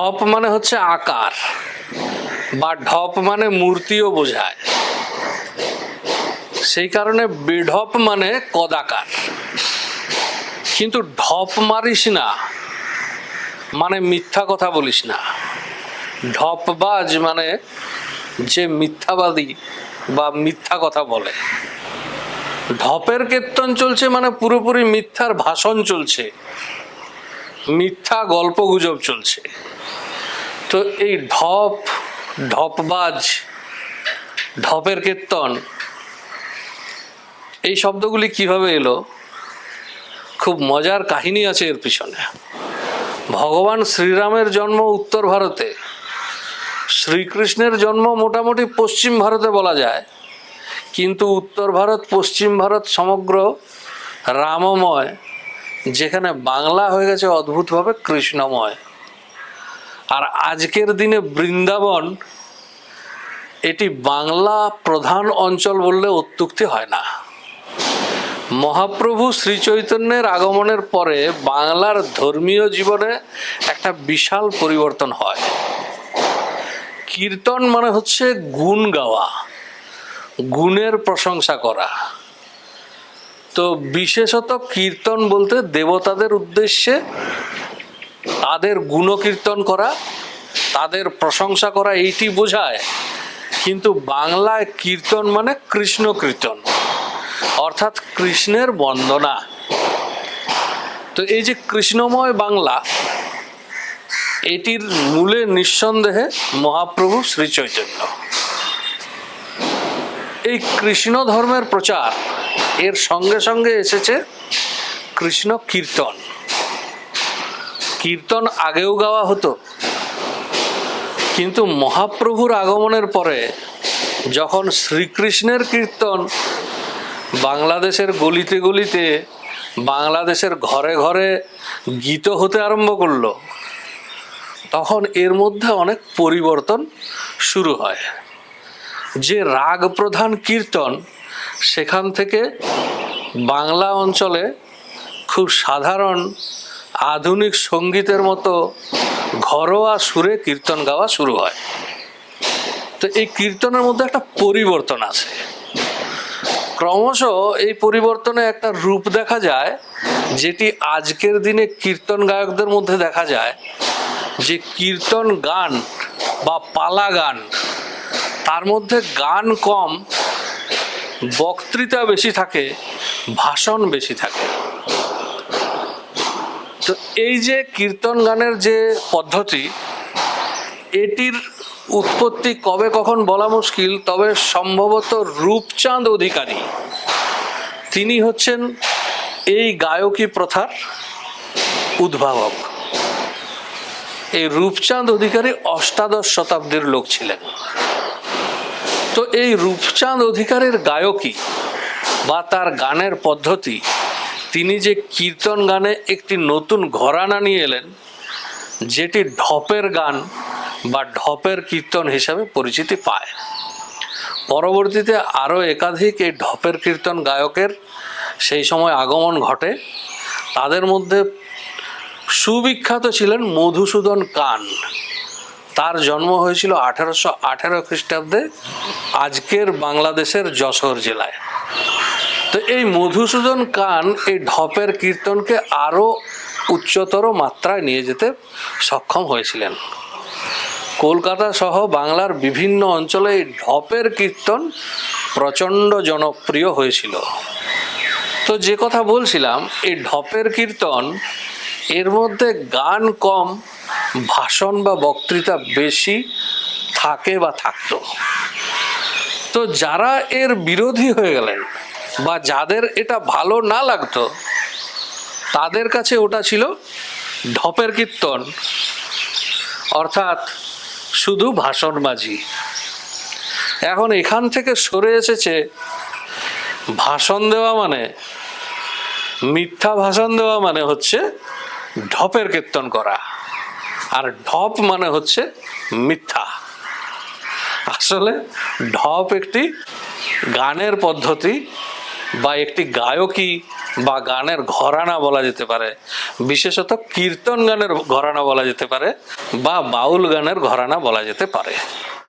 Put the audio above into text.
ঢপ মানে হচ্ছে আকার, বা ঢপ মানে মূর্তিও বোঝায়। সেই কারণে বেঢপ মানে কদাকার। কিন্তু ঢপ মারিস না মানে মিথ্যা কথা বলিস না। ঢপবাজ মানে যে মিথ্যাবাদী বা মিথ্যা কথা বলে। ঢপের কীর্তন চলছে মানে পুরোপুরি মিথ্যার ভাষণ চলছে, মিথ্যা গল্প গুজব চলছে। তো এই ঢপ, ঢপবাজ, ঢপের কীর্তন, এই শব্দগুলি কিভাবে এলো? খুব মজার কাহিনী আছে এর পিছনে। ভগবান শ্রীরামের জন্ম উত্তর ভারতে, শ্রীকৃষ্ণের জন্ম মোটামুটি পশ্চিম ভারতে বলা যায়। কিন্তু উত্তর ভারত, পশ্চিম ভারত সমগ্র রামময়, যেখানে বাংলা হয়ে গেছে অদ্ভুতভাবে কৃষ্ণময়। আর আজকের দিনে বৃন্দাবন এটি বাংলা প্রধান অঞ্চল বললে অত্যুক্তি হয় না। মহাপ্রভু শ্রী চৈতন্যের আগমনের পরে বাংলার ধর্মীয় জীবনে একটা বিশাল পরিবর্তন হয়। কীর্তন মানে হচ্ছে গুণ গাওয়া, গুণের প্রশংসা করা। তো বিশেষত কীর্তন বলতে দেবতাদের উদ্দেশ্যে তাদের গুণকীর্তন করা, তাদের প্রশংসা করা, এইটি বোঝায়। কিন্তু বাংলায় কীর্তন মানে কৃষ্ণ কীর্তন, অর্থাৎ কৃষ্ণের বন্দনা। তো এই যে কৃষ্ণময় বাংলা, এটির মূলে নিঃসন্দেহে মহাপ্রভু শ্রী চৈতন্য। এই কৃষ্ণ ধর্মের প্রচার, এর সঙ্গে সঙ্গে এসেছে কৃষ্ণ কীর্তন। কীর্তন আগেও গাওয়া হতো, কিন্তু মহাপ্রভুর আগমনের পরে যখন শ্রীকৃষ্ণের কীর্তন বাংলাদেশের গলিতে গলিতে, বাংলাদেশের ঘরে ঘরে গীত হতে আরম্ভ করলো, তখন এর মধ্যে অনেক পরিবর্তন শুরু হয়। যে রাগ প্রধান কীর্তন, সেখান থেকে বাংলা অঞ্চলে খুব সাধারণ আধুনিক সঙ্গীতের মতো ঘরোয়া সুরে কীর্তন গাওয়া শুরু হয়। তো এই কীর্তনের মধ্যে একটা পরিবর্তন আছে। ক্রমশ এই পরিবর্তনে একটা রূপ দেখা যায়, যেটি আজকের দিনে কীর্তন গায়কদের মধ্যে দেখা যায়, যে কীর্তন গান বা পালা গান, তার মধ্যে গান কম, বক্তৃতা বেশি থাকে, ভাষণ বেশি থাকে। তো এই যে কীর্তন গানের যে পদ্ধতি, এটির উৎপত্তি কবে কখন বলা মুশকিল, তবে সম্ভবত রূপচাঁদ অধিকারী, তিনি হচ্ছেন এই গায়কী প্রথার উদ্ভাবক। এই রূপচাঁদ অধিকারী অষ্টাদশ শতাব্দীর লোক ছিলেন। তো এই রূপচাঁদ অধিকারীর গায়কী বা তার গানের পদ্ধতি, তিনি যে কীর্তন গানে একটি নতুন ঘরানা নিয়ে এলেন, যেটি ঢপের গান বা ঢপের কীর্তন হিসাবে পরিচিতি পায়। পরবর্তীতে আরও একাধিক এই ঢপের কীর্তন গায়কের সেই সময় আগমন ঘটে। তাদের মধ্যে সুবিখ্যাত ছিলেন মধুসূদন কান। তার জন্ম হয়েছিল 1818 খ্রিস্টাব্দে আজকের বাংলাদেশের যশোর জেলায়। তো এই মধুসূদন কান এই ঢপের কীর্তনকে আরও উচ্চতর মাত্রায় নিয়ে যেতে সক্ষম হয়েছিলেন। কলকাতা সহ বাংলার বিভিন্ন অঞ্চলে এই ঢপের কীর্তন প্রচণ্ড জনপ্রিয় হয়েছিল। তো যে কথা বলছিলাম, এই ঢপের কীর্তন, এর মধ্যে গান কম, ভাষণ বা বক্তৃতা বেশি থাকে বা থাকতো। তো যারা এর বিরোধী হয়ে গেলেন বা যাদের এটা ভালো না লাগতো, তাদের কাছে ওটা ছিল ঢপের কীর্তন, অর্থাৎ শুধু ভাষণবাজি। এখন এখান থেকে সরে এসেছে ভাষণ দেওয়া মানে, মিথ্যা ভাষণ দেওয়া মানে হচ্ছে ঢপের কীর্তন করা, আর ঢপ মানে হচ্ছে মিথ্যা। আসলে ঢপ একটি গানের পদ্ধতি বা একটি গায়কী বা গানের ঘরানা বলা যেতে পারে, বিশেষত কীর্তন গানের ঘরানা বলা যেতে পারে বা বাউল গানের ঘরানা বলা যেতে পারে।